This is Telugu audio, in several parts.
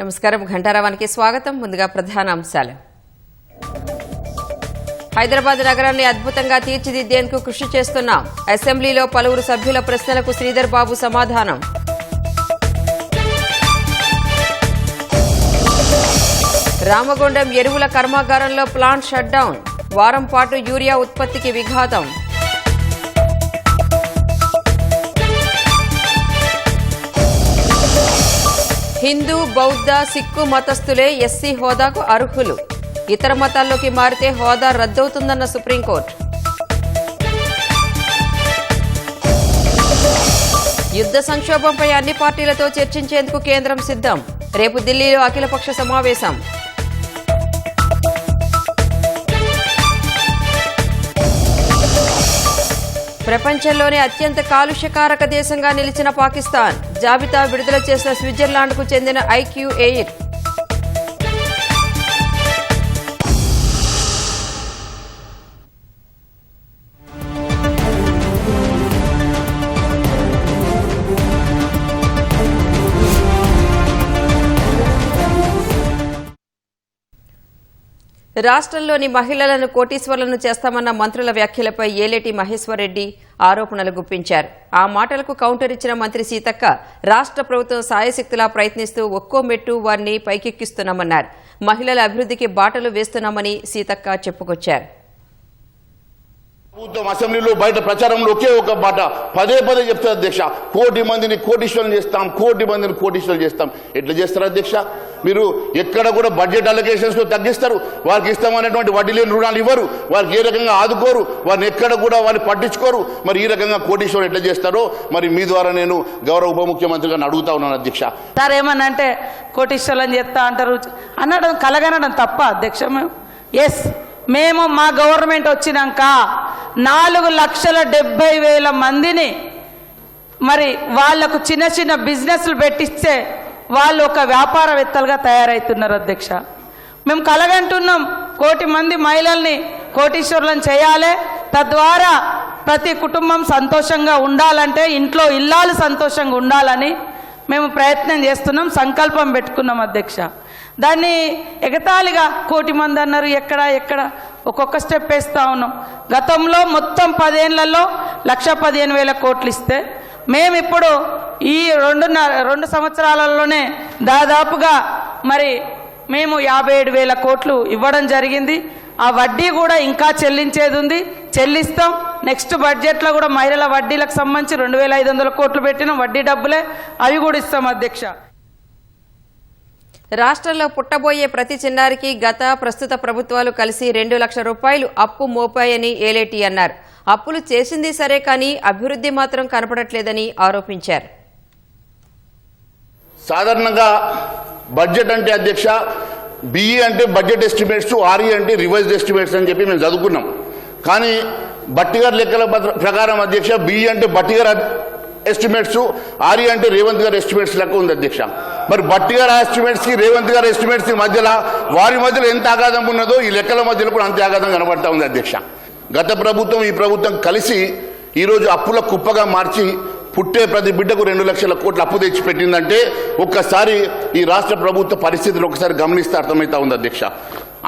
నమస్కారం ఘంటారావానికి స్వాగతం. ముందుగా ప్రధాన అంశాలు. హైదరాబాద్ నగరాన్ని అద్భుతంగా తీర్చిదిద్దేందుకు కృషి చేస్తున్నాం. అసెంబ్లీలో పలువురు సభ్యుల ప్రశ్నలకు శ్రీధర్ బాబు సమాధానం. రామగుండం ఎరువుల కర్మాగారంలో ప్లాంట్ షట్డౌన్. వారం పాటు యూరియా ఉత్పత్తికి విఘాతం. హిందూ, బౌద్ధ, సిక్కు మతస్థులే ఎస్సీ హోదాకు అర్హులు. ఇతర మతాల్లోకి మారితే హోదా రద్దవుతుందన్న సుప్రీంకోర్టు. యుద్ధ సంక్షోభంపై అన్ని పార్టీలతో చర్చించేందుకు కేంద్రం సిద్ధం. రేపు ఢిల్లీలో అఖిలపక్ష సమావేశం. ప్రపంచంలోనే అత్యంత కాలుష్యకారక దేశంగా నిలిచిన పాకిస్తాన్. జాబితా విడుదల చేసిన స్విట్జర్లాండ్కు చెందిన ఐక్యూ ఎయిర్. రాష్ట్రంలోని మహిళలను కోటీశ్వర్లను చేస్తామన్న మంత్రుల వ్యాఖ్యలపై ఏలేటి మహేశ్వర్ రెడ్డి ఆరోపణలు గుప్పించారు. ఆ మాటలకు కౌంటర్ ఇచ్చిన మంత్రి సీతక్క రాష్ట్ర ప్రభుత్వం సాయశక్తులా ప్రయత్నిస్తూ ఒక్కో మెట్టు వారిని పైకెక్కిస్తున్నామన్నారు. మహిళల అభివృద్ధికి బాటలు వేస్తున్నామని సీతక్క చెప్పుకొచ్చారు. ప్రభుత్వం అసెంబ్లీలో బయట ప్రచారంలో ఒకే ఒక మాట పదే పదే చెప్తారు అధ్యక్ష, కోటి మందిని కోటీశ్వరం చేస్తాం, కోటి మందిని కోటీశ్వరం చేస్తాం. ఎట్లా చేస్తారు అధ్యక్ష? మీరు ఎక్కడ కూడా బడ్జెట్ అలొకేషన్స్ లో తగ్గిస్తారు, వారికి ఇస్తామనేటువంటి వడ్డీ లేని రుణాలు ఇవ్వరు, వారికి ఏ రకంగా ఆదుకోరు, వారిని ఎక్కడ కూడా వారిని పట్టించుకోరు. మరి ఈ రకంగా కోటీశ్వరం ఎట్లా చేస్తారో మరి మీ ద్వారా నేను గౌరవ ఉప ముఖ్యమంత్రి గారిని అడుగుతా ఉన్నాను అధ్యక్ష. సార్ ఏమన్నా అంటే కోటీశ్వరం చేస్తా అంటారు అనడం కలగనడం తప్ప అధ్యక్ష. మేము మా గవర్నమెంట్ వచ్చినాక 4,70,000 మందిని మరి వాళ్లకు చిన్న చిన్న బిజినెస్లు పెట్టిస్తే వాళ్ళు ఒక వ్యాపారవేత్తలుగా తయారవుతున్నారు అధ్యక్ష. మేము కలగంటున్నాం, 1,00,00,000 మంది మహిళల్ని కోటీశ్వరులను చేయాలి, తద్వారా ప్రతి కుటుంబం సంతోషంగా ఉండాలంటే ఇంట్లో ఇల్లాలు సంతోషంగా ఉండాలని మేము ప్రయత్నం చేస్తున్నాం, సంకల్పం పెట్టుకున్నాం అధ్యక్ష. దాన్ని ఎగతాళిగా 1,00,00,000 మంది అన్నారు, ఎక్కడ ఒక్కొక్క స్టెప్ వేస్తూ ఉన్నాం. గతంలో మొత్తం 10 ఏళ్లలో 1,15,000 కోట్లు ఇస్తే మేము ఇప్పుడు ఈ 2 సంవత్సరాలలోనే దాదాపుగా మరి మేము 57,000 కోట్లు ఇవ్వడం జరిగింది. ఆ వడ్డీ కూడా ఇంకా చెల్లించేది ఉంది, చెల్లిస్తాం. నెక్స్ట్ బడ్జెట్లో కూడా మహిళల వడ్డీలకు సంబంధించి 2,500 కోట్లు పెట్టిన వడ్డీ డబ్బులే, అవి కూడా ఇస్తాం అధ్యక్ష. రాష్ట్రంలో పుట్టబోయే ప్రతి చిన్నారికి ప్రస్తుత ప్రభుత్వాలు కలిసి 2 లక్షల రూపాయలు అప్పు మోపాయని ఏలేటి అన్నారు. అప్పులు చేసింది సరే కానీ అభివృద్ధి మాత్రం కనపడట్లేదని ఆరోపించారు. సాధారణంగా బడ్జెట్ అంటే అధ్యక్ష, బిఈ అంటే బడ్జెట్ ఎస్టిమేట్స్, ఆర్ఈ అంటే రివైజ్డ్ ఎస్టిమేట్స్ అని చెప్పి మేము చదువుకున్నాం. కానీ బట్టి గారి లెక్కల ప్రకారం అధ్యక్ష, బిఈ అంటే బట్టి గారు ఎస్టిమేట్స్, ఆర్ఈ అంటే రేవంత్ గారి ఎస్టిమేట్స్ లెక్క ఉంది అధ్యక్ష. మరి బట్టి గారి ఎస్టిమేట్స్ కి రేవంత్ గారి ఎస్టిమేట్స్ మధ్యలో వారి మధ్యలో ఎంత ఆఘాతం ఉన్నదో ఈ లెక్కల మధ్యలో కూడా అంతే ఆఘాతం కనబడతా ఉంది అధ్యక్ష. గత ప్రభుత్వం ఈ ప్రభుత్వం కలిసి ఈరోజు అప్పుల కుప్పగా మార్చి పుట్టే ప్రతి బిడ్డకు 2 లక్షల కోట్లు అప్పు తెచ్చి పెట్టిందంటే ఒక్కసారి ఈ రాష్ట్ర ప్రభుత్వ పరిస్థితులు ఒకసారి గమనిస్తే అర్థమవుతా ఉంది అధ్యక్ష.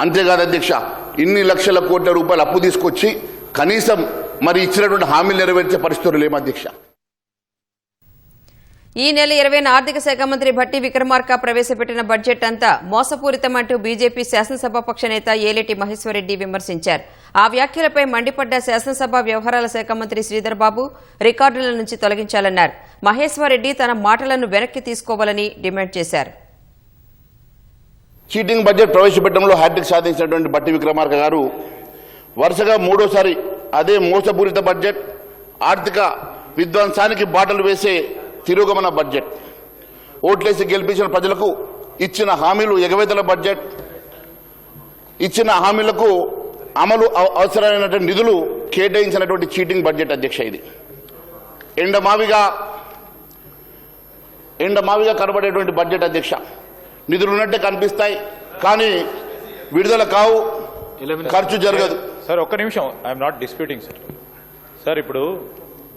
అంతేకాదు అధ్యక్ష, ఇన్ని లక్షల కోట్ల రూపాయలు అప్పు తీసుకొచ్చి కనీసం మరి ఇచ్చినటువంటి హామీలు నెరవేర్చే పరిస్థితులు లేవు అధ్యక్ష. ఈ నెల 20న ఆర్థిక శాఖ మంత్రి భట్టి విక్రమార్క ప్రవేశపెట్టిన బడ్జెట్ అంతా మోసపూరితమంటూ బీజేపీ శాసనసభాపక్ష నేత ఏలేటి మహేశ్వర్ రెడ్డి విమర్శించారు. ఆ వ్యాఖ్యలపై మండిపడ్డ శాసనసభ వ్యవహారాల శాఖ మంత్రి శ్రీధర్ బాబు రికార్డుల నుంచి తొలగించాలన్నారు. మహేశ్వర్ రెడ్డి తన మాటలను వెనక్కి తీసుకోవాలని డిమాండ్ చేశారు. చీటింగ్ బడ్జెట్ ప్రవేశపెట్టడంలో హ్యాట్రిక్ సాధించినటువంటి భట్టి విక్రమార్క గారు వరుసగా 3వసారి అదే మోసపూరిత బడ్జెట్, ఆర్థిక విధ్వంసానికి బాటలు వేసే తిరోగమన బడ్జెట్, ఓట్లేసి గెలిపించిన ప్రజలకు ఇచ్చిన హామీలు ఎగవేతల బడ్జెట్, ఇచ్చిన హామీలకు అమలు అవసరమైనటువంటి నిధులు కేటాయించినటువంటి చీటింగ్ బడ్జెట్ అధ్యక్ష. ఇది ఎండమావిగా కనబడేటువంటి బడ్జెట్ అధ్యక్ష. నిధులు ఉన్నట్టే కనిపిస్తాయి కానీ విడుదల కావు, ఖర్చు జరగదు. సార్ ఒక్క నిమిషం, I'm not disputing sir. Sir ఇప్పుడు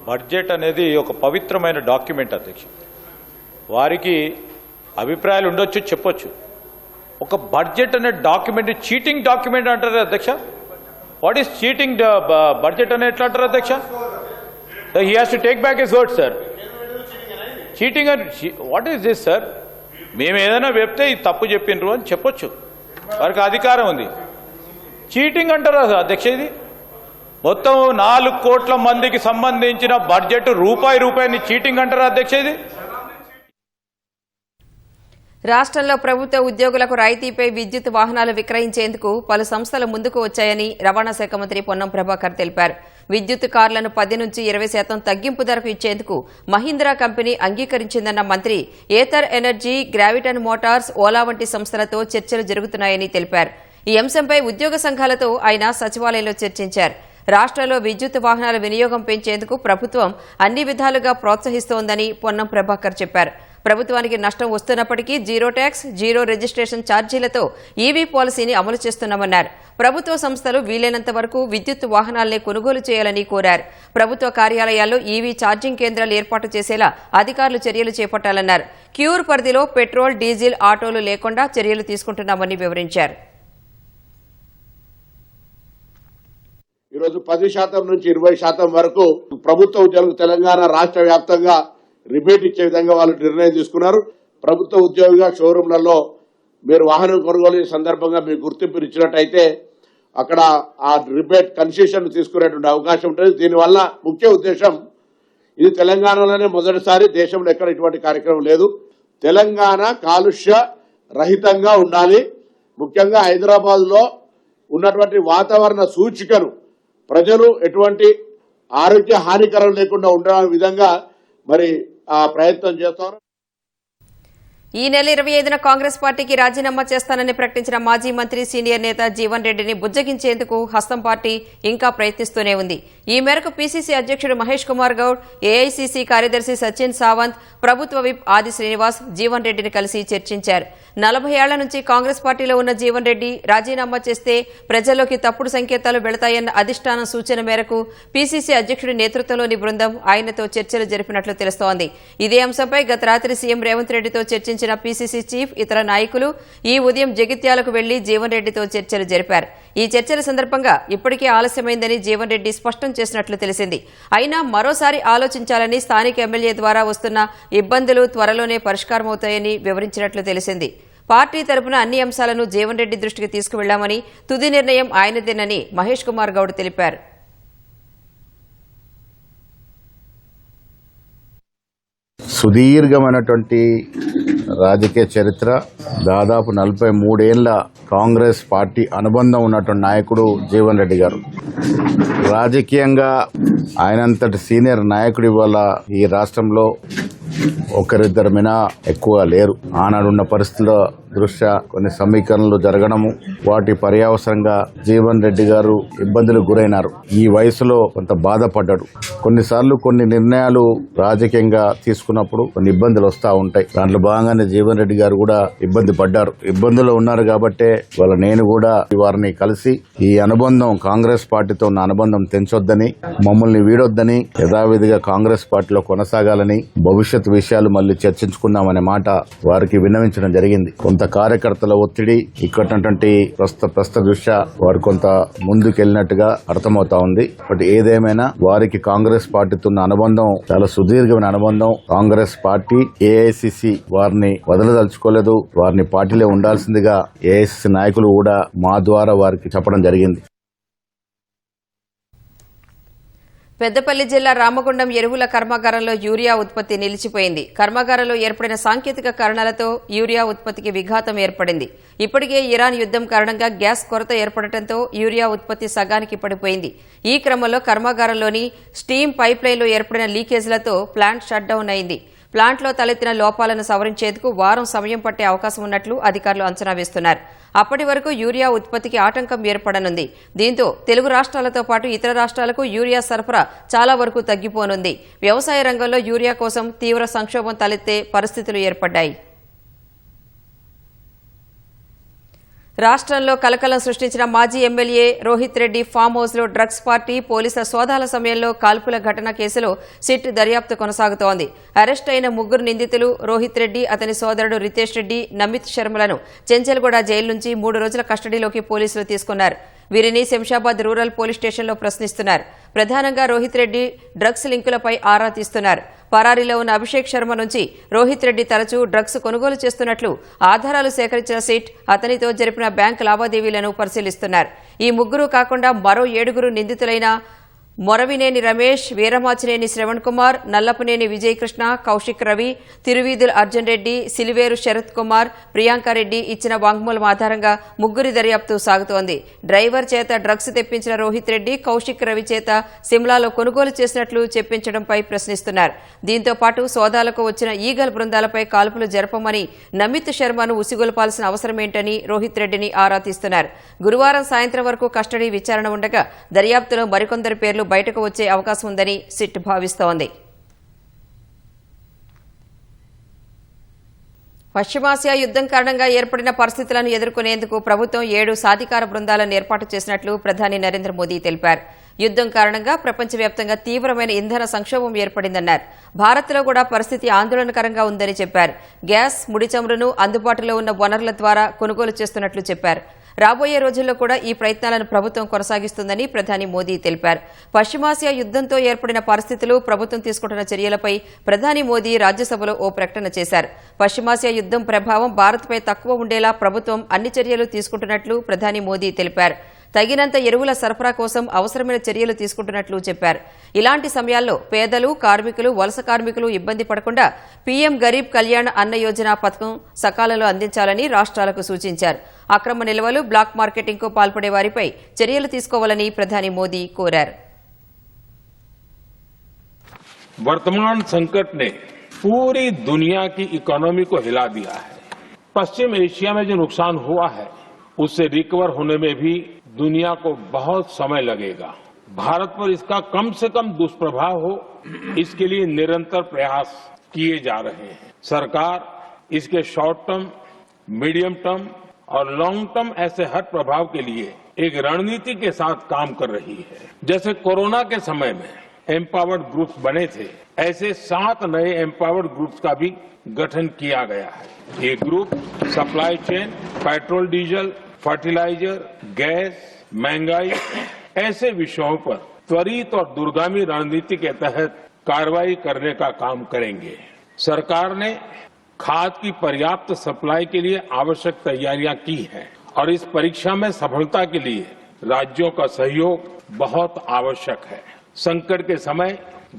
బడ్జెట్ అనేది ఒక పవిత్రమైన డాక్యుమెంట్ అధ్యక్ష. వారికి అభిప్రాయాలు ఉండొచ్చు, చెప్పొచ్చు. ఒక బడ్జెట్ అనే డాక్యుమెంట్ చీటింగ్ డాక్యుమెంట్ అంటారు అధ్యక్ష. వాట్ ఈస్ చీటింగ్ బడ్జెట్ అని ఎట్లా అంటారు అధ్యక్ష? He has to take back his word sir. Cheating అని వాట్ ఈస్ దిస్ సార్? మేము ఏదైనా చెప్తే ఇది తప్పు చెప్పిండ్రు అని చెప్పొచ్చు, వారికి అధికారం ఉంది. చీటింగ్ అంటారా అధ్యక్ష? ఇది మొత్తం 4 కోట్ల మందికి సంబంధించిన బడ్జెట్ రూపాయిని చీటింగ్ అంటారా అధ్యక్ష? ఇది రాష్ట్రంలో ప్రభుత్వ ఉద్యోగులకు రాయితీపై విద్యుత్ వాహనాలు విక్రయించేందుకు పలు సంస్థలు ముందుకు వచ్చాయని రవాణా శాఖ మంత్రి పొన్నం ప్రభాకర్ తెలిపారు. విద్యుత్ కార్లను 10 నుంచి 20% తగ్గింపు ధరకు ఇచ్చేందుకు మహీంద్రా కంపెనీ అంగీకరించిందన్న మంత్రి ఏథర్ ఎనర్జీ, గ్రావిటన్ మోటార్స్, ఓలా వంటి సంస్థలతో చర్చలు జరుగుతున్నాయని తెలిపారు. ఈ అంశంపై ఉద్యోగ సంఘాలతో ఆయన సచివాలయంలో చర్చించారు. రాష్ట్రంలో విద్యుత్ వాహనాల వినియోగం పెంచేందుకు ప్రభుత్వం అన్ని విధాలుగా ప్రోత్సహిస్తోందని పొన్నం ప్రభాకర్ చెప్పారు. ప్రభుత్వానికి నష్టం వస్తున్నప్పటికీ జీరో ట్యాక్స్, జీరో రిజిస్ట్రేషన్ ఛార్జీలతో ఈవీ పాలసీని అమలు చేస్తున్నామన్నారు. ప్రభుత్వ సంస్థలు వీలైనంత వరకు విద్యుత్ వాహనాలనే కొనుగోలు చేయాలని కోరారు. ప్రభుత్వ కార్యాలయాల్లో ఈవీ ఛార్జింగ్ కేంద్రాలు ఏర్పాటు చేసేలా అధికారులు చర్యలు చేపట్టాలన్నారు. క్యూర్ పరిధిలో పెట్రోల్, డీజిల్ ఆటోలు లేకుండా చర్యలు తీసుకుంటున్నామని వివరించారు. ఈరోజు 10% నుంచి 20% వరకు ప్రభుత్వ ఉద్యోగులకు తెలంగాణ రాష్ట్ర వ్యాప్తంగా రిబేట్ ఇచ్చే విధంగా వాళ్ళు నిర్ణయం తీసుకున్నారు. ప్రభుత్వ ఉద్యోగులుగా షోరూంలలో మీరు వాహనం కొనుగోలు సందర్భంగా మీకు గుర్తింపు ఇచ్చినట్టయితే అక్కడ ఆ రిబేట్ కన్సెషన్ తీసుకునేటువంటి అవకాశం ఉంటుంది. దీనివల్ల ముఖ్య ఉద్దేశం ఇది తెలంగాణలోనే మొదటిసారి, దేశంలో ఎక్కడ ఇటువంటి కార్యక్రమం లేదు. తెలంగాణ కాలుష్య రహితంగా ఉండాలి. ముఖ్యంగా హైదరాబాద్ లో ఉన్నటువంటి వాతావరణ సూచికను ప్రజలు ఎటువంటి ఆరోగ్య హానికరం లేకుండా ఉండే విధంగా మరి ఆ ప్రయత్నం చేస్తారు. ఈ నెల 25న కాంగ్రెస్ పార్టీకి రాజీనామా చేస్తానని ప్రకటించిన మాజీ మంత్రి, సీనియర్ నేత జీవన్ రెడ్డిని బుజ్జగించేందుకు హస్తం పార్టీ ఇంకా ప్రయత్నిస్తూనే ఉంది. ఈ మేరకు పీసీసీ అధ్యక్షుడు మహేష్ కుమార్ గౌడ్, ఏఐసీసీ కార్యదర్శి సచిన్ సావంత్, ప్రభుత్వ విప్ ఆది శ్రీనివాస్ జీవన్ రెడ్డిని కలిసి చర్చించారు. 40 ఏళ్ల నుంచి కాంగ్రెస్ పార్టీలో ఉన్న జీవన్ రెడ్డి రాజీనామా చేస్తే ప్రజల్లోకి తప్పుడు సంకేతాలు వెళతాయన్న అధిష్టానం సూచన మేరకు పీసీసీ అధ్యక్షుడి నేతృత్వంలోని బృందం ఆయనతో చర్చలు జరిపినట్లు తెలుస్తోంది. ఇదే అంశంపై గత రాత్రి సీఎం రేవంత్ రెడ్డితో చర్చించిన పీసీసీ చీఫ్, ఇతర నాయకులు ఈ ఉదయం జగిత్యాలకు వెళ్లి జీవన్ రెడ్డితో చర్చలు జరిపారు. ఈ చర్చల సందర్భంగా ఇప్పటికే ఆలస్యమైందని జీవన్ రెడ్డి స్పష్టం చేసినట్లు తెలిసింది. అయినా మరోసారి ఆలోచించాలని, స్థానిక ఎమ్మెల్యే ద్వారా వస్తున్న ఇబ్బందులు త్వరలోనే పరిష్కారమవుతాయని వివరించినట్లు తెలిసింది. పార్టీ తరపున అన్ని అంశాలను జీవన్ రెడ్డి దృష్టికి తీసుకువెళ్లామని, తుది నిర్ణయం ఆయనదేనని మహేష్ కుమార్ గౌడ్ తెలిపారు. సుదీర్ఘమైనటువంటి రాజకీయ చరిత్ర, దాదాపు 43 ఏళ్ల కాంగ్రెస్ పార్టీ అనుబంధం ఉన్నటువంటి నాయకుడు జీవన్ రెడ్డి గారు. రాజకీయంగా ఆయనంతటి సీనియర్ నాయకుడు ఇవాళ ఈ రాష్ట్రంలో ఒకరిద్దరు మినా ఎక్కువ లేరు. ఆనాడున్న పరిస్థితుల దృష్ట్యా కొన్ని సమీకరణలు జరగడము, వాటి పర్యవసరంగా జీవన్ రెడ్డి గారు ఇబ్బందులకు గురైనారు. ఈ వయసులో కొంత బాధపడ్డాడు. కొన్నిసార్లు కొన్ని నిర్ణయాలు రాజకీయంగా తీసుకున్నప్పుడు కొన్ని ఇబ్బందులు వస్తూ ఉంటాయి. దాంట్లో భాగంగానే జీవన్ రెడ్డి గారు కూడా ఇబ్బంది పడ్డారు. ఇబ్బందులు ఉన్నారు కాబట్టే వాళ్ళ నేను కూడా వారిని కలిసి ఈ అనుబంధం, కాంగ్రెస్ పార్టీతో ఉన్న అనుబంధం తెంచొద్దని, మమ్మల్ని వీడొద్దని, యథావిధిగా కాంగ్రెస్ పార్టీలో కొనసాగాలని, భవిష్యత్ విషయాలు మళ్ళీ చర్చించుకుందామనే మాట వారికి విన్నవించడం జరిగింది. కొంత కార్యకర్తల ఒత్తిడి, ఇక్కడటువంటి ప్రస్తుత దృష్ట్యా వారు కొంత ముందుకెళ్లినట్టుగా అర్థమవుతా ఉంది. బట్ ఏదేమైనా వారికి కాంగ్రెస్ పార్టీతో ఉన్న అనుబంధం చాలా సుదీర్ఘమైన అనుబంధం. కాంగ్రెస్ పార్టీ, ఏఐసిసి వారిని వదలదలుచుకోలేదు. వారిని పార్టీలో ఉండాల్సిందిగా ఏఐసిసి నాయకులు కూడా మా ద్వారా వారికి చెప్పడం జరిగింది. పెద్దపల్లి జిల్లా రామగుండం ఎరువుల కర్మాగారంలో యూరియా ఉత్పత్తి నిలిచిపోయింది. కర్మాగారంలో ఏర్పడిన సాంకేతిక కారణాలతో యూరియా ఉత్పత్తికి విఘాతం ఏర్పడింది. ఇప్పటికే ఇరాన్ యుద్దం కారణంగా గ్యాస్ కొరత ఏర్పడటంతో యూరియా ఉత్పత్తి సగానికి పడిపోయింది. ఈ క్రమంలో కర్మాగారంలోని స్టీమ్ పైప్లైన్లో ఏర్పడిన లీకేజీలతో ప్లాంట్ షట్ డౌన్ అయింది. ప్లాంట్లో తలెత్తిన లోపాలను సవరించేందుకు వారం సమయం పట్టే అవకాశం ఉన్నట్లు అధికారులు అంచనా వేస్తున్నారు. అప్పటి వరకు యూరియా ఉత్పత్తికి ఆటంకం ఏర్పడనుంది. దీంతో తెలుగు రాష్ట్రాలతో పాటు ఇతర రాష్ట్రాలకు యూరియా సరఫరా చాలా వరకు తగ్గిపోనుంది. వ్యవసాయ రంగంలో యూరియా కోసం తీవ్ర సంక్షోభం తలెత్తే పరిస్థితులు ఏర్పడ్డాయి. రాష్ట్రంలో కలకలం సృష్టించిన మాజీ ఎమ్మెల్యే రోహిత్ రెడ్డి ఫామ్ హౌస్లో డ్రగ్స్ పార్టీ పోలీసుల సోదాల సమయంలో కాల్పుల ఘటన కేసులో సిట్ దర్యాప్తు కొనసాగుతోంది. అరెస్ట్ అయిన ముగ్గురు నిందితులు రోహిత్ రెడ్డి, అతని సోదరుడు రితేష్ రెడ్డి, నమిత్ శర్మలను చెంచల్గూడ జైలు నుంచి 3 రోజుల కస్టడీలోకి పోలీసులు తీసుకున్నారు. వీరిని శంషాబాద్ రూరల్ పోలీస్ స్టేషన్లో ప్రశ్నిస్తున్నారు. ప్రధానంగా రోహిత్ రెడ్డి డ్రగ్స్ లింకులపై ఆరా తీస్తున్నారు. పరారీలో ఉన్న అభిషేక్ శర్మ నుంచి రోహిత్ రెడ్డి తరచూ డ్రగ్స్ కొనుగోలు చేస్తున్నట్లు ఆధారాలు సేకరించిన సిట్ అతనితో జరిపిన బ్యాంకు లావాదేవీలను పరిశీలిస్తున్నారు. ఈ ముగ్గురు కాకుండా మరో 7 నిందితులైన మొరవినేని రమేష్, వీరమాచినేని శ్రవణ్ కుమార్, నల్లపనేని విజయకృష్ణ, కౌశిక్ రవి, తిరువీధుల అర్జున్ రెడ్డి, సిలివేరు శరత్ కుమార్, ప్రియాంకారెడ్డి ఇచ్చిన వాంగ్మూలం ఆధారంగా ముగ్గురి దర్యాప్తు సాగుతోంది. డ్రైవర్ చేత డ్రగ్స్ తెప్పించిన రోహిత్ రెడ్డి, కౌశిక్ రవి చేత సిమ్లాలో కొనుగోలు చేసినట్లు చెప్పించడంపై ప్రశ్నిస్తున్నారు. దీంతో పాటు సోదాలకు వచ్చిన ఈగల్ బృందాలపై కాల్పులు జరపమని నమిత్ శర్మను ఉసిగొల్పాల్సిన అవసరమేంటని రోహిత్ రెడ్డిని ఆరా తీస్తున్నారు. గురువారం సాయంత్రం వరకు కస్టడీ విచారణ ఉండగా దర్యాప్తులో మరికొందరి పేర్లు బయటకు వచ్చే అవకాశం ఉందని సిట్ భావిస్తోంది. పశ్చిమాసియా యుద్దం కారణంగా ఏర్పడిన పరిస్థితులను ఎదుర్కొనేందుకు ప్రభుత్వం 7 సాధికార బృందాలను ఏర్పాటు చేసినట్లు ప్రధాని నరేంద్ర మోదీ తెలిపారు. యుద్దం కారణంగా ప్రపంచవ్యాప్తంగా తీవ్రమైన ఇంధన సంక్షోభం ఏర్పడిందన్నారు. భారత్లో కూడా పరిస్థితి ఆందోళనకరంగా ఉందని చెప్పారు. గ్యాస్, ముడి చమురును అందుబాటులో ఉన్న వనరుల ద్వారా కొనుగోలు చేస్తున్నట్లు చెప్పారు. రాబోయే రోజుల్లో కూడా ఈ ప్రయత్నాలను ప్రభుత్వం కొనసాగిస్తుందని ప్రధాని మోదీ తెలిపారు. పశ్చిమాసియా యుద్దంతో ఏర్పడిన పరిస్థితులు, ప్రభుత్వం తీసుకుంటున్న చర్యలపై ప్రధాని మోదీ రాజ్యసభలో ఓ ప్రకటన చేశారు. పశ్చిమాసియా యుద్దం ప్రభావం భారత్పై తక్కువ ఉండేలా ప్రభుత్వం అన్ని చర్యలు తీసుకుంటున్నట్లు ప్రధాని మోదీ తెలిపారు. తగినంత ఎరువుల సరఫరా కోసం అవసరమైన చర్యలు తీసుకుంటున్నట్లు చెప్పారు. ఇలాంటి సమయాల్లో పేదలు, కార్మికులు, వలస కార్మికులు ఇబ్బంది పడకుండా పీఎం గరీబ్ కళ్యాణ్ అన్న యోజన పథకం సకాలంలో అందించాలని రాష్ట్రాలకు సూచించారు. అక్రమ నిల్వలు, బ్లాక్ మార్కెటింగ్కు పాల్పడే వారిపై చర్యలు తీసుకోవాలని ప్రధాని మోదీ కోరారు. वर्तमान संकट ने पूरी दुनिया की इकोनॉमी को हिला दिया है. पश्चिम एशिया में जो नुकसान हुआ है उससे रिकवर होने में भी दुनिया को बहुत समय लगेगा. भारत पर इसका कम से कम दुष्प्रभाव हो, इसके लिए निरंतर प्रयास किए जा रहे हैं. सरकार इसके शॉर्ट टर्म, मीडियम टर्म और लॉन्ग टर्म ऐसे हर प्रभाव के लिए एक रणनीति के साथ काम कर रही है. जैसे कोरोना के समय में एम्पावर्ड ग्रुप्स बने थे, ऐसे 7 नए एम्पावर्ड ग्रुप्स का भी गठन किया गया है. ये group supply chain, petrol diesel, fertiliser, gas, महंगाई ऐसे विषयों पर त्वरित और दूरगामी रणनीति के तहत कार्रवाई करने का काम करेंगे. सरकार ने खाद की पर्याप्त सप्लाई के लिए आवश्यक तैयारियां की हैं और इस परीक्षा में सफलता के लिए राज्यों का सहयोग बहुत आवश्यक है. संकट के समय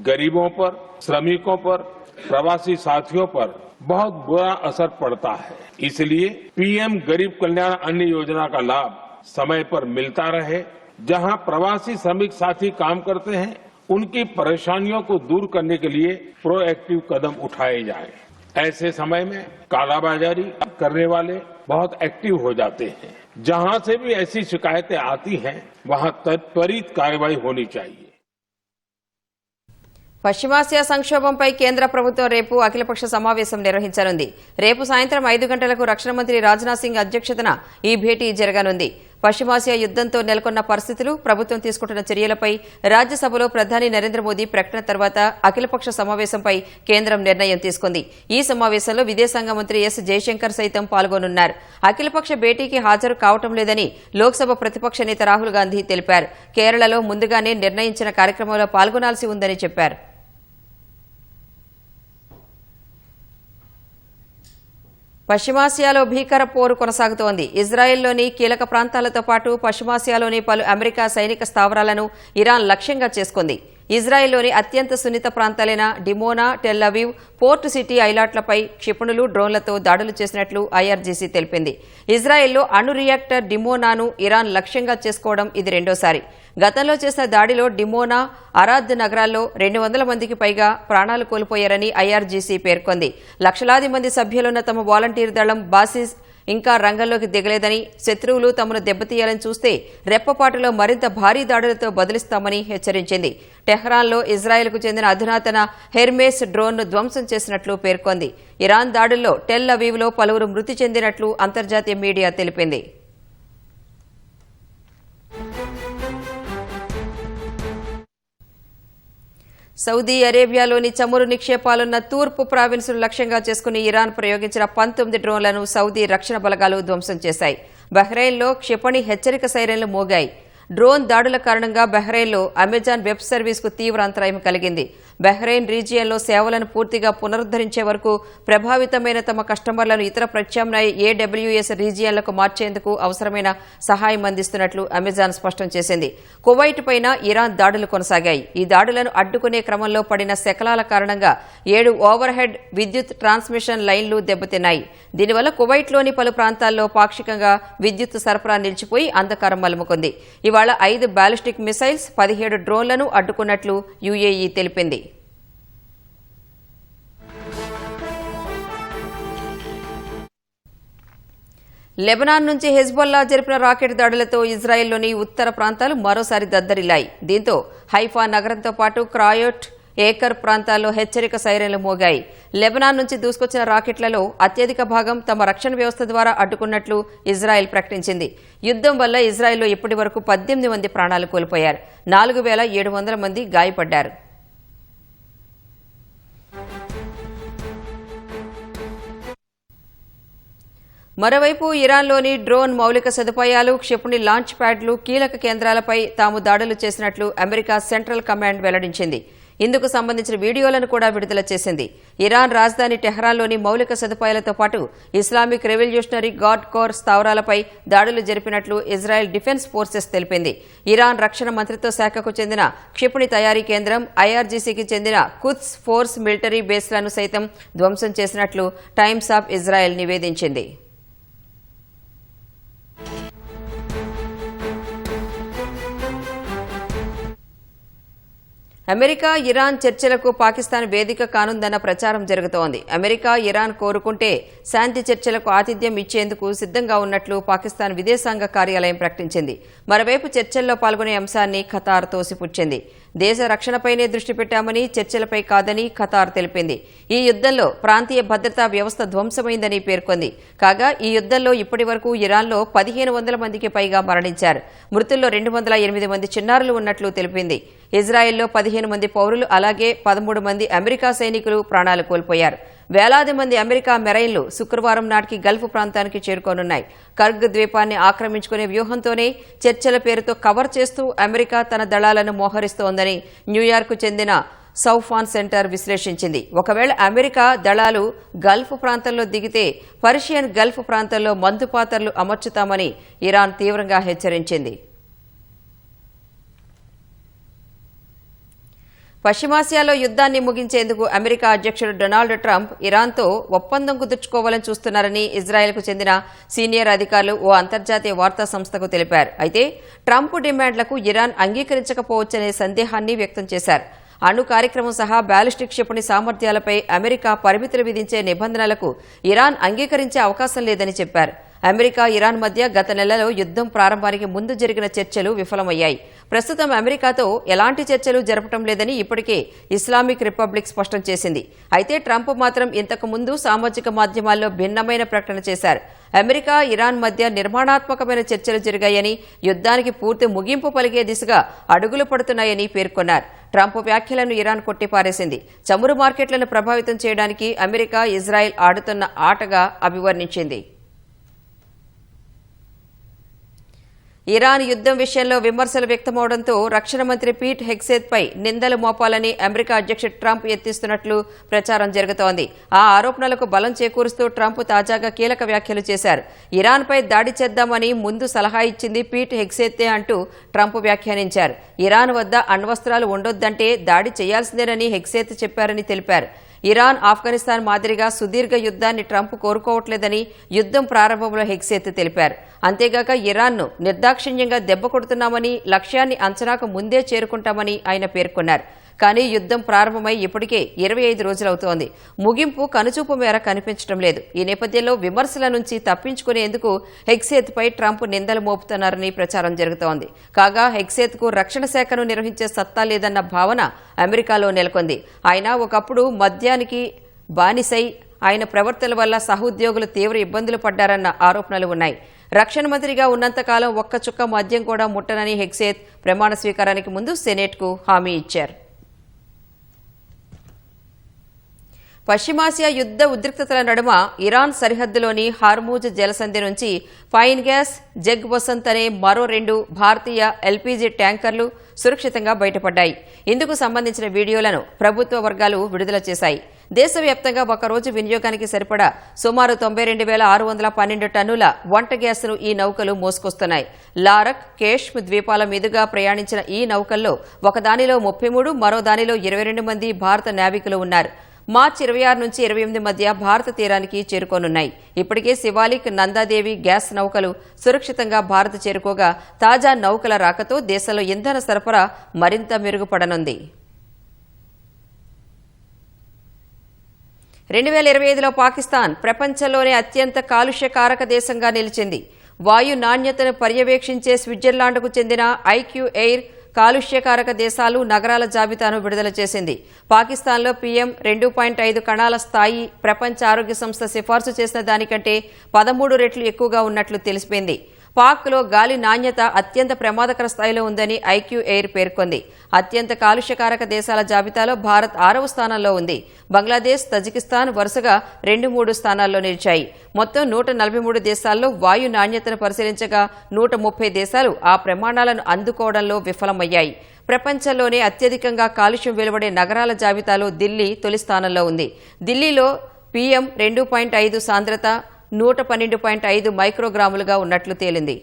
गरीबों पर, श्रमिकों पर, प्रवासी साथियों पर बहुत बुरा असर पड़ता है. इसलिए पीएम गरीब कल्याण अन्न योजना का लाभ समय पर मिलता रहे. जहां प्रवासी श्रमिक साथी काम करते हैं, उनकी परेशानियों को दूर करने के लिए प्रोएक्टिव कदम उठाए जाएं. ऐसे समय में कालाबाजारी करने वाले बहुत एक्टिव हो जाते हैं. जहां से भी ऐसी शिकायतें आती हैं, वहां त्वरित कार्रवाई होनी चाहिए. పశ్చిమాసియా సంక్షోభంపై కేంద్ర ప్రభుత్వం రేపు అఖిలపక్ష సమావేశం నిర్వహించనుంది. రేపు సాయంత్రం 5 గంటలకు రక్షణ మంత్రి రాజ్నాథ్ సింగ్ అధ్యక్షతన ఈ భేటీ జరగనుంది. పశ్చిమాసియా యుద్దంతో నెలకొన్న పరిస్థితులు, ప్రభుత్వం తీసుకుంటున్న చర్యలపై రాజ్యసభలో ప్రధాని నరేంద్ర మోదీ ప్రకటన తర్వాత అఖిలపక్ష సమావేశంపై కేంద్రం నిర్ణయం తీసుకుంది. ఈ సమావేశంలో విదేశాంగ మంత్రి ఎస్ జయశంకర్ సైతం పాల్గొనున్నారు. అఖిలపక్ష భేటీకి హాజరు కావటం లేదని లోక్సభ ప్రతిపక్ష నేత రాహుల్ గాంధీ తెలిపారు. కేరళలో ముందుగానే నిర్ణయించిన కార్యక్రమంలో పాల్గొనాల్సి ఉందని చెప్పారు. పశ్చిమాసియాలో భీకర పోరు కొనసాగుతోంది. ఇజ్రాయెల్లోని కీలక ప్రాంతాలతో పాటు పశ్చిమాసియాలోని పలు అమెరికా సైనిక స్థావరాలను ఇరాన్ లక్ష్యంగా చేసుకుంది. ఇజ్రాయెల్లోని అత్యంత సున్నిత ప్రాంతాలైన Dimona, Tel Aviv, port city ఐలాట్లపై క్షిపణులు, డ్రోన్లతో దాడులు చేసినట్లు ఐఆర్జీసీ తెలిపింది. ఇజ్రాయెల్లో అణు రియాక్టర్ డిమోనాను ఇరాన్ లక్ష్యంగా చేసుకోవడం ఇది రెండోసారి. గతంలో చేసిన దాడిలో డిమోనా, అరాద్ నగరాల్లో 200 మందికి పైగా ప్రాణాలు కోల్పోయారని ఐఆర్జీసీ పేర్కొంది. లక్షలాది మంది సభ్యులున్న తమ వాలంటీర్ దళం బాసిస్ ఇంకా రంగంలోకి దిగలేదని, శత్రువులు తమను దెబ్బతీయాలని చూస్తే రెప్పపాటులో మరింత భారీ దాడులతో బదిలిస్తామని హెచ్చరించింది. టెహ్రాన్లో ఇజ్రాయెల్కు చెందిన అధునాతన హెర్మేస్ డ్రోన్ను ధ్వంసం చేసినట్లు పేర్కొంది. ఇరాన్ దాడుల్లో టెల్ అవీవ్లో పలువురు మృతి చెందినట్లు అంతర్జాతీయ మీడియా తెలిపింది. సౌదీ అరేబియాలోని చమురు నిక్షేపాలున్న తూర్పు ప్రావిన్సులు లక్ష్యంగా చేసుకుని ఇరాన్ ప్రయోగించిన 19 డ్రోన్లను సౌదీ రక్షణ బలగాలు ధ్వంసం చేశాయి. బహ్రెయిన్లో క్షిపణి హెచ్చరిక సైరన్లు మోగాయి. డ్రోన్ దాడుల కారణంగా బహ్రెయిన్లో అమెజాన్ వెబ్ సర్వీస్కు తీవ్ర అంతరాయం కలిగింది. బహ్రెయిన్ రీజియన్లో సేవలను పూర్తిగా పునరుద్ధరించే వరకు ప్రభావితమైన తమ కస్టమర్లను ఇతర ప్రత్యామ్నాయ AWS రీజియన్లకు మార్చేందుకు అవసరమైన సహాయం అందిస్తున్నట్లు అమెజాన్ స్పష్టం చేసింది. కువైట్ పైన ఇరాన్ దాడులు కొనసాగాయి. ఈ దాడులను అడ్డుకునే క్రమంలో పడిన శకలాల కారణంగా 7 ఓవర్ హెడ్ విద్యుత్ ట్రాన్స్మిషన్ లైన్లు దెబ్బతిన్నాయి. దీనివల్ల కువైట్లోని పలు ప్రాంతాల్లో పాక్షికంగా విద్యుత్ సరఫరా నిలిచిపోయి అంధకారం అలుముకుంది. ఇవాళ 5 బాలిస్టిక్ మిసైల్స్ 17 డ్రోన్లను అడ్డుకున్నట్లు UAE తెలిపింది. లెబనాన్ నుంచి హెజ్బొల్లా జరిపిన రాకెట్ దాడులతో ఇజ్రాయెల్లోని ఉత్తర ప్రాంతాలు మరోసారి దద్దరిల్లాయి. దీంతో హైఫా నగరంతో పాటు క్రాయోట్, ఏకర్ ప్రాంతాల్లో హెచ్చరిక సైరన్లు మోగాయి. లెబనాన్ నుంచి దూసుకొచ్చిన రాకెట్లలో అత్యధిక భాగం తమ రక్షణ వ్యవస్థ ద్వారా అడ్డుకున్నట్లు ఇజ్రాయెల్ ప్రకటించింది. యుద్దం వల్ల ఇజ్రాయెల్లో ఇప్పటి వరకు 18 మంది ప్రాణాలు కోల్పోయారు. 4700 మంది గాయపడ్డారు. మరోవైపు ఇరాన్లోని డ్రోన్ మౌలిక సదుపాయాలు, క్షిపణి లాంచ్ ప్యాడ్లు, కీలక కేంద్రాలపై తాము దాడులు చేసినట్లు అమెరికా సెంట్రల్ కమాండ్ వెల్లడించింది. ఇందుకు సంబంధించిన వీడియోలను కూడా విడుదల చేసింది. ఇరాన్ రాజధాని టెహ్రాన్లోని మౌలిక సదుపాయాలతో పాటు ఇస్లామిక్ రెవల్యూషనరీ గార్డ్ కోర్ స్థావరాలపై దాడులు జరిపినట్లు ఇజ్రాయెల్ డిఫెన్స్ ఫోర్సెస్ తెలిపింది. ఇరాన్ రక్షణ మంత్రిత్వ శాఖకు చెందిన క్షిపణి తయారీ కేంద్రం, IRGCకి చెందిన కుద్స్ ఫోర్స్ మిలిటరీ బేస్లను సైతం ధ్వంసం చేసినట్లు టైమ్స్ ఆఫ్ ఇజ్రాయెల్ నివేదించింది. అమెరికా ఇరాన్ చర్చలకు పాకిస్తాన్ వేదిక కానుందన్న ప్రచారం జరుగుతోంది. అమెరికా ఇరాన్ కోరుకుంటే శాంతి చర్చలకు ఆతిథ్యం ఇచ్చేందుకు సిద్ధంగా ఉన్నట్లు పాకిస్తాన్ విదేశాంగ కార్యాలయం ప్రకటించింది. మరోవైపు చర్చల్లో పాల్గొనే అంశాన్ని ఖతార్ తోసిపుచ్చింది. దేశ రక్షణపైనే దృష్టి పెట్టామని, చర్చలపై కాదని ఖతార్ తెలిపింది. ఈ యుద్దంలో ప్రాంతీయ భద్రతా వ్యవస్థ ధ్వంసమైందని పేర్కొంది. కాగా ఈ యుద్దంలో ఇప్పటి వరకు ఇరాన్లో 1500 మందికి పైగా మరణించారు. మృతుల్లో 208 మంది చిన్నారులు ఉన్నట్లు తెలిపింది. ఇజ్రాయెల్లో 15 మంది పౌరులు, అలాగే 13 మంది అమెరికా సైనికులు ప్రాణాలు కోల్పోయారు. వేలాది మంది అమెరికా మెరైన్లు శుక్రవారం నాటికి గల్ఫ్ ప్రాంతానికి చేరుకోనున్నాయి. కర్గ్ ద్వీపాన్ని ఆక్రమించుకునే వ్యూహంతోనే చర్చల పేరుతో కవర్ చేస్తూ అమెరికా తన దళాలను మోహరిస్తోందని న్యూయార్క్ చెందిన సౌఫాన్ సెంటర్ విశ్లేషించింది. ఒకవేళ అమెరికా దళాలు గల్ఫ్ ప్రాంతంలో దిగితే పర్షియన్ గల్ఫ్ ప్రాంతంలో మందుపాతర్లు అమర్చుతామని ఇరాన్ తీవ్రంగా హెచ్చరించింది. పశ్చిమాసియాలో యుద్ధాన్ని ముగించేందుకు అమెరికా అధ్యక్షుడు డొనాల్డ్ ట్రంప్ ఇరాన్తో ఒప్పందం కుదుర్చుకోవాలని చూస్తున్నారని ఇజ్రాయెల్కు చెందిన సీనియర్ అధికారులు ఓ అంతర్జాతీయ వార్తా సంస్థకు తెలిపారు. అయితే ట్రంప్ డిమాండ్లకు ఇరాన్ అంగీకరించకపోవచ్చనే సందేహాన్ని వ్యక్తం చేశారు. అణు కార్యక్రమం సహా బాలిస్టిక్ క్షిపణి సామర్థ్యాలపై అమెరికా పరిమితులు విధించే నిబంధనలకు ఇరాన్ అంగీకరించే అవకాశం లేదని చెప్పారు. అమెరికా ఇరాన్ మధ్య గత నెలలో యుద్దం ప్రారంభానికి ముందు జరిగిన చర్చలు విఫలమయ్యాయి. ప్రస్తుతం అమెరికాతో ఎలాంటి చర్చలు జరపడం లేదని ఇప్పటికే ఇస్లామిక్ రిపబ్లిక్ స్పష్టం చేసింది. అయితే ట్రంప్ మాత్రం ఇంతకు ముందు సామాజిక మాధ్యమాల్లో భిన్నమైన ప్రకటన చేశారు. అమెరికా ఇరాన్ మధ్య నిర్మాణాత్మకమైన చర్చలు జరిగాయని, యుద్ధానికి పూర్తి ముగింపు పలికే దిశగా అడుగులు పడుతున్నాయని పేర్కొన్నారు. ట్రంప్ వ్యాఖ్యలను ఇరాన్ కొట్టిపారేసింది. చమురు మార్కెట్లను ప్రభావితం చేయడానికి అమెరికా, ఇజ్రాయెల్ ఆడుతున్న ఆటగా అభివర్ణించింది. ఇరాన్ యుద్దం విషయంలో విమర్శలు వ్యక్తమవడంతో రక్షణ మంత్రి పీట్ హెగ్సేత్పై నిందలు మోపాలని అమెరికా అధ్యక్షుడు ట్రంప్ యత్నిస్తున్నట్లు ప్రచారం జరుగుతోంది. ఆ ఆరోపణలకు బలం చేకూరుస్తూ ట్రంప్ తాజాగా కీలక వ్యాఖ్యలు చేశారు. ఇరాన్పై దాడి చేద్దామని ముందు సలహా ఇచ్చింది పీట్ హెగ్సేతే అంటూ ట్రంప్ వ్యాఖ్యానించారు. ఇరాన్ వద్ద అణ్వస్త్రాలు ఉండొద్దంటే దాడి చేయాల్సిందేనని హెగ్సేత్ చెప్పారని తెలిపారు. ఇరాన్, ఆఫ్ఘనిస్తాన్ మాదిరిగా సుదీర్ఘ యుద్ధాన్ని ట్రంప్ కోరుకోవట్లేదని యుద్దం ప్రారంభంలో హెగ్సేత్ తెలిపారు. అంతేగాక ఇరాన్ను నిర్దాక్షిణ్యంగా దెబ్బ కొడుతున్నామని, లక్ష్యాన్ని అంచనాకు ముందే చేరుకుంటామని ఆయన పేర్కొన్నారు. కానీ యుద్దం ప్రారంభమై ఇప్పటికే 25 రోజులవుతోంది. ముగింపు కనుచూపు మేర కనిపించడం లేదు. ఈ నేపథ్యంలో విమర్శల నుంచి తప్పించుకునేందుకు హెగ్సేత్పై ట్రంప్ నిందలు మోపుతున్నారని ప్రచారం జరుగుతోంది. కాగా హెగ్సేత్కు రక్షణ శాఖను నిర్వహించే సత్తా లేదన్న భావన అమెరికాలో నెలకొంది. ఆయన ఒకప్పుడు మద్యానికి బానిసై ఆయన ప్రవర్తన వల్ల సహోద్యోగులు తీవ్ర ఇబ్బందులు పడ్డారన్న ఆరోపణలు ఉన్నాయి. రక్షణ మంత్రిగా ఉన్నంతకాలం ఒక్క చుక్క మద్యం కూడా ముట్టనని హెగ్సేత్ ప్రమాణ స్వీకారానికి ముందు సెనేట్కు హామీ ఇచ్చారు. పశ్చిమాసియా యుద్ధ ఉద్రిక్తతల నడుమ ఇరాన్ సరిహద్దులోని హార్మూజ్ జలసంధి నుంచి ఫైన్ గ్యాస్, జగ్ వసంత్ అనే మరో 2 భారతీయ ఎల్పీజీ ట్యాంకర్లు సురక్షితంగా బయటపడ్డాయి. ఇందుకు సంబంధించిన వీడియోలను ప్రభుత్వ వర్గాలు విడుదల చేశాయి. దేశవ్యాప్తంగా ఒకరోజు వినియోగానికి సరిపడా సుమారు 92,612 టన్నుల వంట గ్యాస్ను ఈ నౌకలు మోసుకొస్తున్నాయి. లారక్, కేష్మ్ ద్వీపాల మీదుగా ప్రయాణించిన ఈ నౌకల్లో ఒకదానిలో 33, మరో దానిలో 22 మంది భారత నావికులు ఉన్నారు. మార్చి 26 నుంచి 28 మధ్య భారత తీరానికి చేరుకోనున్నాయి. ఇప్పటికే శివాలిక్, నందాదేవి గ్యాస్ నౌకలు సురక్షితంగా భారత్ చేరుకోగా తాజా నౌకల రాకతో దేశంలో ఇంధన సరఫరా మరింత మెరుగుపడనుంది. 2025లో పాకిస్తాన్ ప్రపంచంలోనే అత్యంత కాలుష్యకారక దేశంగా నిలిచింది. వాయు నాణ్యతను పర్యవేక్షించే స్విట్జర్లాండ్కు చెందిన ఐక్యూ ఎయిర్ కాలుష్యకారక దేశాలు, నగరాల జాబితాను విడుదల చేసింది. పాకిస్తాన్లో PM 2.5 కణాల స్థాయి ప్రపంచ ఆరోగ్య సంస్థ సిఫార్సు చేసిన దానికంటే 13 రెట్లు ఎక్కువగా ఉన్నట్లు తెలిసిపోయింది. పాక్లో గాలి నాణ్యత అత్యంత ప్రమాదకర స్థాయిలో ఉందని ఐక్యూ ఎయిర్ పేర్కొంది. అత్యంత కాలుష్యకారక దేశాల జాబితాలో భారత్ 6వ స్థానంలో ఉంది. బంగ్లాదేశ్, తజికిస్తాన్ వరుసగా 2-3 స్థానాల్లో నిలిచాయి. మొత్తం 143 దేశాల్లో వాయు నాణ్యతను పరిశీలించగా 130 దేశాలు ఆ ప్రమాణాలను అందుకోవడంలో విఫలమయ్యాయి. ప్రపంచంలోనే అత్యధికంగా కాలుష్యం వెలువడే నగరాల జాబితాలో ఢిల్లీ తొలి స్థానంలో ఉంది. ఢిల్లీలో PM 2.5 సాంద్రత 112.5 మైక్రోగ్రాములుగా ఉన్నట్లు తేలింది.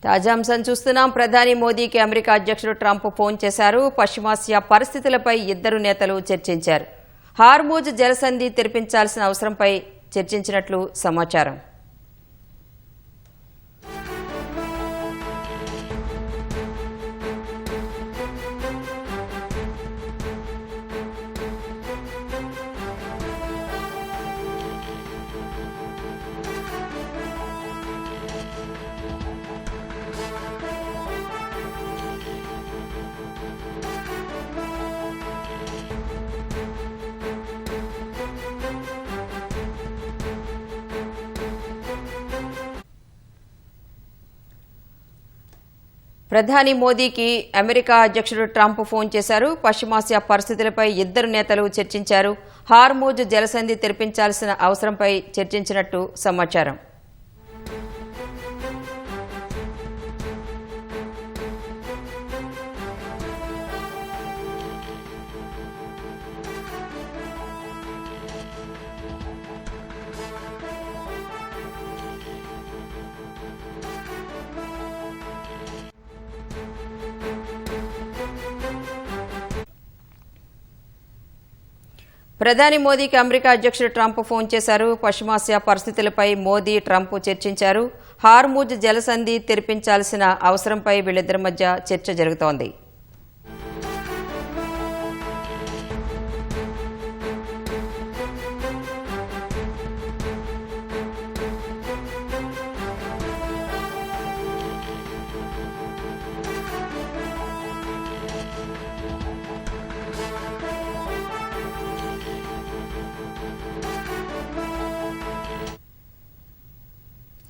తాజా అంశం చూస్తున్నాం. ప్రధాని మోదీకి అమెరికా అధ్యక్షుడు ట్రంప్ ఫోన్ చేశారు. పశ్చిమాసియా పరిస్థితులపై ఇద్దరు నేతలు చర్చించారు. హార్మూజ్ జలసంధి తెరిపించాల్సిన అవసరంపై చర్చించినట్లు సమాచారం. ప్రధాని మోదీకి అమెరికా అధ్యక్షుడు ట్రంప్ ఫోన్ చేశారు. పశ్చిమాసియా పరిస్థితులపై ఇద్దరు నేతలు చర్చించారు. హార్మూజ్ జలసంధి తెరిపించాల్సిన అవసరంపై చర్చించినట్టు సమాచారం. ప్రధాని మోదీకి అమెరికా అధ్యక్షుడు ట్రంప్ ఫోన్ చేశారు. పశ్చిమాసియా పరిస్థితులపై మోదీ, ట్రంప్ చర్చించారు. హార్మూజ్ జలసంధి తెరిపించాల్సిన అవసరంపై వీళ్ళిద్దరి మధ్య చర్చ జరుగుతోంది.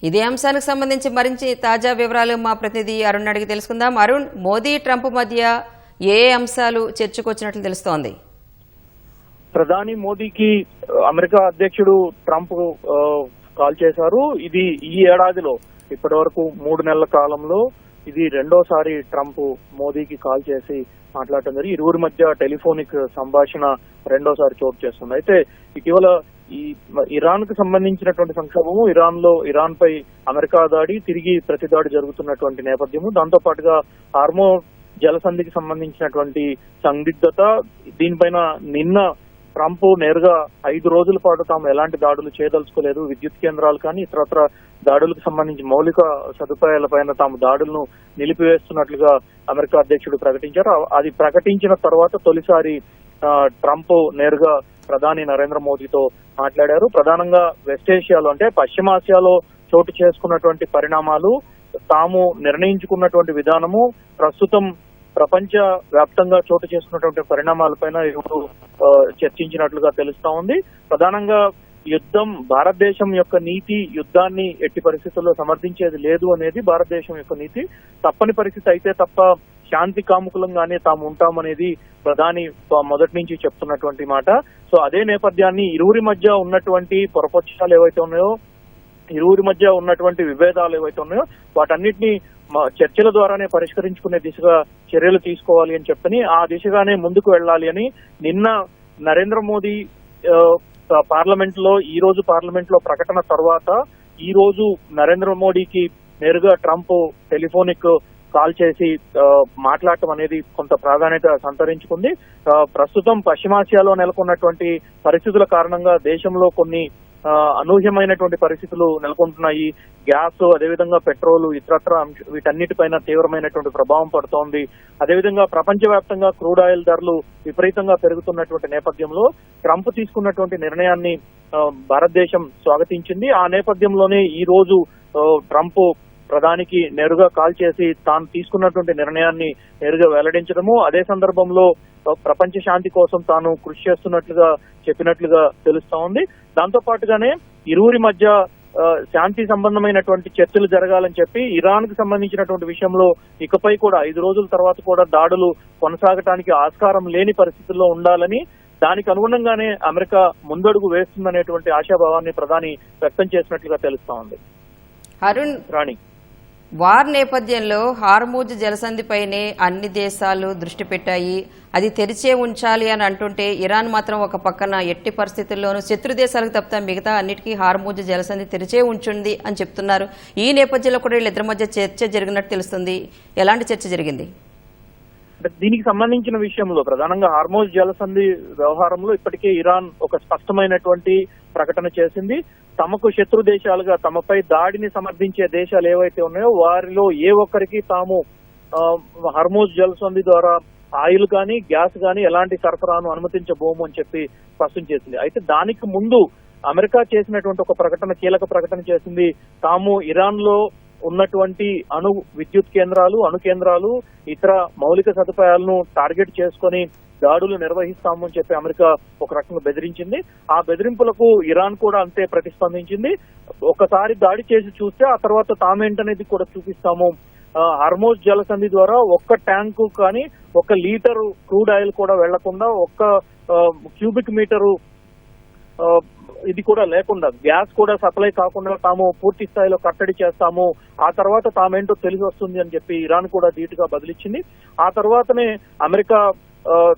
ఇదే అంశానికి సంబంధించి మరింత తాజా వివరాలు మా ప్రతినిధి అరుణ్ అడిగి తెలుసుకుందాం. అరుణ్, మోదీ, ట్రంప్ మధ్య ఏ అంశాలు చర్చకొచ్చినట్లు తెలుస్తోంది? ప్రధాని మోదీకి అమెరికా అధ్యక్షుడు ట్రంప్ కాల్ చేశారు. ఇది ఈ ఏడాదిలో ఇప్పటి వరకు 3 నెలల కాలంలో ఇది రెండోసారి ట్రంప్ మోదీకి కాల్ చేసి మాట్లాడటం జరిగి ఇరువురి మధ్య టెలిఫోనిక్ సంభాషణ రెండోసారి చోటు చేస్తుంది. అయితే ఇటీవల ఈ ఇరాన్ కు సంబంధించినటువంటి సంక్షోభము, ఇరాన్ పై అమెరికా దాడి, తిరిగి ప్రతిదాడి జరుగుతున్నటువంటి నేపథ్యము, దాంతో పాటుగా హార్మూజ్ జలసంధికి సంబంధించినటువంటి సందిగ్ధత, దీనిపైన నిన్న ట్రంప్ నేరుగా 5 రోజుల పాటు తాము ఎలాంటి దాడులు చేయదలుచుకోలేదు, విద్యుత్ కేంద్రాలు కానీ ఇతరత్ర దాడులకు సంబంధించి మౌలిక సదుపాయాలపైన తాము దాడులను నిలిపివేస్తున్నట్లుగా అమెరికా అధ్యక్షుడు ప్రకటించారు. అది ప్రకటించిన తర్వాత తొలిసారి ట్రంప్ నేరుగా ప్రధాని నరేంద్ర మోదీతో మాట్లాడారు. ప్రధానంగా వెస్ట్ ఏషియాలో అంటే పశ్చిమాసియాలో చోటు చేసుకున్నటువంటి పరిణామాలు, తాము నిర్ణయించుకున్నటువంటి విధానము, ప్రస్తుతం ప్రపంచ వ్యాప్తంగా చోటు చేసుకున్నటువంటి పరిణామాలపైన చర్చించినట్లుగా తెలుస్తా ఉంది. ప్రధానంగా యుద్ధం, భారతదేశం యొక్క నీతి యుద్ధాన్ని ఎట్టి పరిస్థితుల్లో సమర్థించేది లేదు అనేది భారతదేశం యొక్క నీతి. తప్పని పరిస్థితి అయితే తప్ప శాంతి కాముకులంగానే తాము ఉంటామనేది ప్రధాని మొదటి నుంచి చెప్తున్నటువంటి మాట. సో అదే నేపథ్యాన్ని ఇరువురి మధ్య ఉన్నటువంటి పొరపక్షాలు ఏవైతే ఉన్నాయో, ఇరువురి మధ్య ఉన్నటువంటి విభేదాలు ఏవైతే ఉన్నాయో వాటన్నిటిని చర్చల ద్వారానే పరిష్కరించుకునే దిశగా చర్యలు తీసుకోవాలి అని చెప్పని, ఆ దిశగానే ముందుకు వెళ్ళాలి అని నిన్న నరేంద్ర మోదీ ఈ రోజు పార్లమెంట్ లో ప్రకటన తర్వాత ఈ రోజు నరేంద్ర మోడీకి నేరుగా ట్రంప్ టెలిఫోనిక్ కాల్ చేసి మాట్లాడటం అనేది కొంత ప్రాధాన్యత సంతరించుకుంది. ప్రస్తుతం పశ్చిమాసియాలో నెలకొన్నటువంటి పరిస్థితుల కారణంగా దేశంలో కొన్ని అనూహ్యమైనటువంటి పరిస్థితులు నెలకొంటున్నాయి. గ్యాస్, అదేవిధంగా పెట్రోల్, ఇతరత్ర వీటన్నిటిపైన తీవ్రమైనటువంటి ప్రభావం పడుతోంది. అదేవిధంగా ప్రపంచవ్యాప్తంగా క్రూడ్ ఆయిల్ ధరలు విపరీతంగా పెరుగుతున్నటువంటి నేపథ్యంలో ట్రంప్ తీసుకున్నటువంటి నిర్ణయాన్ని భారతదేశం స్వాగతించింది. ఆ నేపథ్యంలోనే ఈ రోజు ట్రంప్ ప్రధానికి నేరుగా కాల్ చేసి తాను తీసుకున్నటువంటి నిర్ణయాన్ని నేరుగా వెల్లడించడము, అదే సందర్భంలో ప్రపంచ శాంతి కోసం తాను కృషి చేస్తున్నట్లుగా చెప్పినట్లుగా తెలుస్తా ఉంది. దాంతో పాటుగానే ఇరువురి మధ్య శాంతి సంబంధమైనటువంటి చర్చలు జరగాలని చెప్పి ఇరాన్ కు సంబంధించినటువంటి విషయంలో ఇకపై కూడా 5 రోజుల తర్వాత కూడా దాడులు కొనసాగటానికి ఆస్కారం లేని పరిస్థితుల్లో ఉండాలని, దానికి అనుగుణంగానే అమెరికా ముందడుగు వేస్తుందనేటువంటి ఆశాభావాన్ని ప్రధాని వ్యక్తం చేసినట్లుగా తెలుస్తా ఉంది. అరుణ్, రాణి, వార్ నేపథ్యంలో హార్మూజ్ జలసంధిపైనే అన్ని దేశాలు దృష్టి పెట్టాయి. అది తెరిచే ఉంచాలి అని అంటుంటే ఇరాన్ మాత్రం ఒక పక్కన ఎట్టి పరిస్థితుల్లోనూ శత్రు దేశాలకు తప్ప మిగతా అన్నిటికీ హార్మూజ్ జలసంధి తెరిచే ఉంచుంది అని చెప్తున్నారు. ఈ నేపథ్యంలో కూడా వీళ్ళిద్దరి మధ్య చర్చ జరిగినట్టు తెలుస్తుంది. ఎలాంటి చర్చ జరిగింది? దీనికి సంబంధించిన విషయంలో ప్రధానంగా హార్మూజ్ జలసంధి వ్యవహారంలో ఇప్పటికే ఇరాన్ ఒక స్పష్టమైనటువంటి ప్రకటన చేసింది. తమకు శత్రు దేశాలుగా తమపై దాడిని సమర్థించే దేశాలు ఏవైతే ఉన్నాయో వారిలో ఏ ఒక్కరికి తాము హార్మూజ్ జలసంధి ద్వారా ఆయిల్ కానీ గ్యాస్ కానీ ఎలాంటి సరఫరాను అనుమతించబోము అని చెప్పి స్పష్టం చేసింది. అయితే దానికి ముందు అమెరికా చేసినటువంటి ఒక ప్రకటన, కీలక ప్రకటన చేసింది. తాము ఇరాన్ లో ఉన్నటువంటి అణు విద్యుత్ కేంద్రాలు, అణు కేంద్రాలు, ఇతర మౌలిక సదుపాయాలను టార్గెట్ చేసుకొని దాడులు నిర్వహిస్తాము అని చెప్పి అమెరికా ఒక రకంగా బెదిరించింది. ఆ బెదిరింపులకు ఇరాన్ కూడా అంతే ప్రతిస్పందించింది. ఒకసారి దాడి చేసి చూస్తే ఆ తర్వాత తామేంటనేది కూడా చూపిస్తాము. హార్మూజ్ జలసంధి ద్వారా ఒక్క ట్యాంకు కానీ, ఒక్క లీటరు క్రూడ్ ఆయిల్ కూడా వెళ్లకుండా, ఒక్క క్యూబిక్ మీటరు ఇది కూడా లేకుండా, గ్యాస్ కూడా సప్లై కాకుండా తాము పూర్తి స్థాయిలో కట్టడి చేస్తాము. ఆ తర్వాత తామేంటో తెలిసి వస్తుంది అని చెప్పి ఇరాన్ కూడా ధీటుగా బదిలిచ్చింది. ఆ తర్వాతనే అమెరికా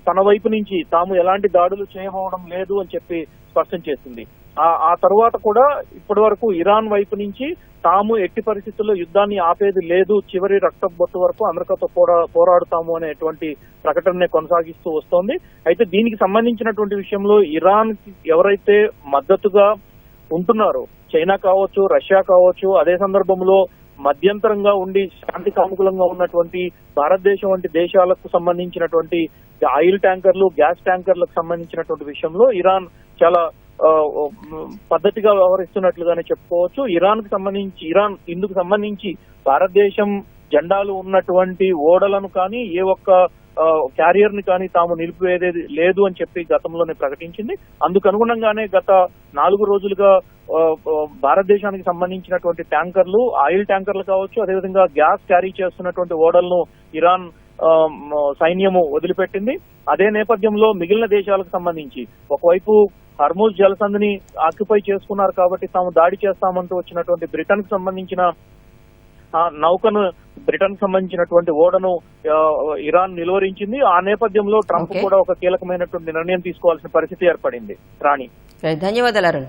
తన వైపు నుంచి తాము ఎలాంటి దాడులు చేయబోవడం లేదు అని చెప్పి స్పష్టం చేసింది. ఆ తర్వాత కూడా ఇప్పటి వరకు ఇరాన్ వైపు నుంచి తాము ఎట్టి పరిస్థితుల్లో యుద్ధాన్ని ఆపేది లేదు, చివరి రక్త బొట్టు వరకు అమెరికాతో పోరాడుతాము అనేటువంటి ప్రకటననే కొనసాగిస్తూ వస్తోంది. అయితే దీనికి సంబంధించినటువంటి విషయంలో ఇరాన్ ఎవరైతే మద్దతుగా ఉంటున్నారో, చైనా కావచ్చు, రష్యా కావచ్చు, అదే సందర్భంలో మధ్యంతరంగా ఉండి శాంతి కాముకులంగా ఉన్నటువంటి భారతదేశం వంటి దేశాలకు సంబంధించినటువంటి ఆయిల్ ట్యాంకర్లు, గ్యాస్ ట్యాంకర్లకు సంబంధించినటువంటి విషయంలో ఇరాన్ చాలా పద్ధతిగా వ్యవహరిస్తున్నట్లుగానే చెప్పుకోవచ్చు. ఇరాన్ ఇందుకు సంబంధించి భారతదేశం జెండాలు ఉన్నటువంటి ఓడలను కానీ, ఏ ఒక్క క్యారియర్ ని కానీ తాము నిలిపివేదేది లేదు అని చెప్పి గతంలోనే ప్రకటించింది. అందుకు అనుగుణంగానే గత 4 రోజులుగా భారతదేశానికి సంబంధించినటువంటి ట్యాంకర్లు, ఆయిల్ ట్యాంకర్లు కావచ్చు, అదేవిధంగా గ్యాస్ క్యారీ చేస్తున్నటువంటి ఓడలను ఇరాన్ సైన్యము వదిలిపెట్టింది. అదే నేపథ్యంలో మిగిలిన దేశాలకు సంబంధించి ఒకవైపు హార్మూజ్ జలసంధిని ఆక్యుపై చేసుకున్నారు కాబట్టి తాము దాడి చేస్తామంటూ వచ్చినటువంటి బ్రిటన్ కు సంబంధించిన నౌకను, బ్రిటన్ సంబంధించినటువంటి ఓడను ఇరాన్ నిలువరించింది. ఆ నేపథ్యంలో ట్రంప్ కూడా ఒక కీలకమైనటువంటి నిర్ణయం తీసుకోవాల్సిన పరిస్థితి ఏర్పడింది. రాణి, ధన్యవాదాలు అరుణ్.